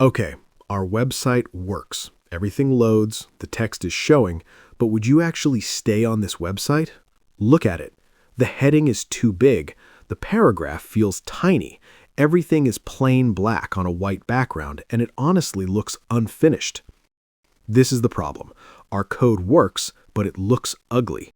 Okay, our website works. Everything loads, the text is showing, but would you actually stay on this website? Look at it. The heading is too big. The paragraph feels tiny. Everything is plain black on a white background, and it honestly looks unfinished. This is the problem. Our code works, but it looks ugly.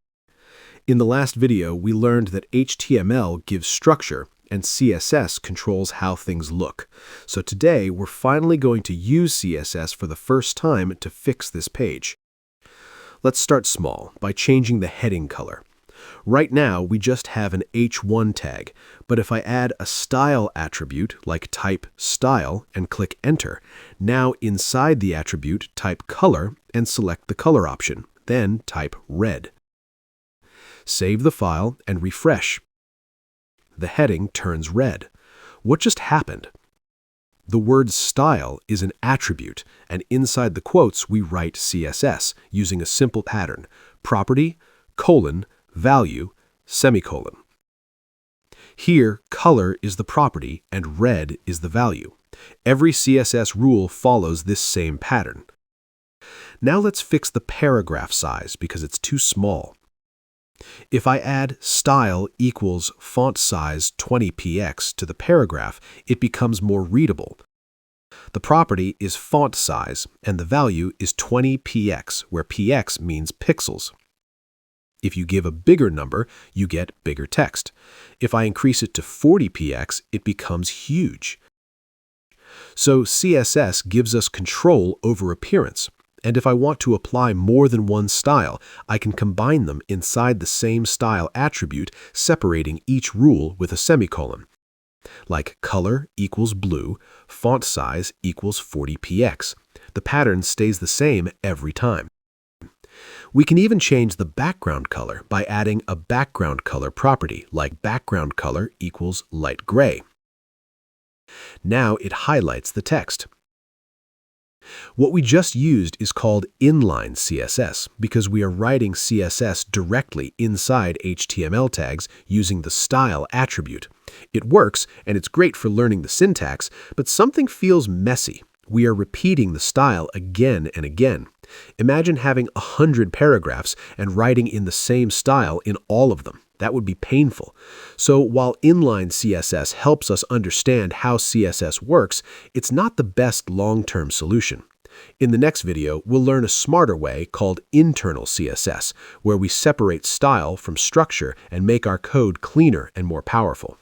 In the last video, we learned that HTML gives structure, and CSS controls how things look. So today, we're finally going to use CSS for the first time to fix this page. Let's start small by changing the heading color. Right now, we just have an H1 tag, but if I add a style attribute like type style and click enter, now inside the attribute type color and select the color option, then type red. Save the file and refresh. The heading turns red. What just happened? The word style is an attribute, and inside the quotes we write CSS using a simple pattern: property, colon, value, semicolon. Here, color is the property and red is the value. Every CSS rule follows this same pattern. Now let's fix the paragraph size because it's too small. If I add style equals font size 20px to the paragraph, it becomes more readable. The property is font size, and the value is 20px, where px means pixels. If you give a bigger number, you get bigger text. If I increase it to 40px, it becomes huge. So CSS gives us control over appearance. And if I want to apply more than one style, I can combine them inside the same style attribute, separating each rule with a semicolon. Like color equals blue, font size equals 40px. The pattern stays the same every time. We can even change the background color by adding a background color property, like background color equals light gray. Now it highlights the text. What we just used is called Inline CSS because we are writing CSS directly inside HTML tags using the style attribute. It works, and it's great for learning the syntax, but something feels messy. We are repeating the style again and again. Imagine having 100 paragraphs and writing in the same style in all of them. That would be painful. So while inline CSS helps us understand how CSS works, it's not the best long-term solution. In the next video, we'll learn a smarter way called internal CSS, where we separate style from structure and make our code cleaner and more powerful.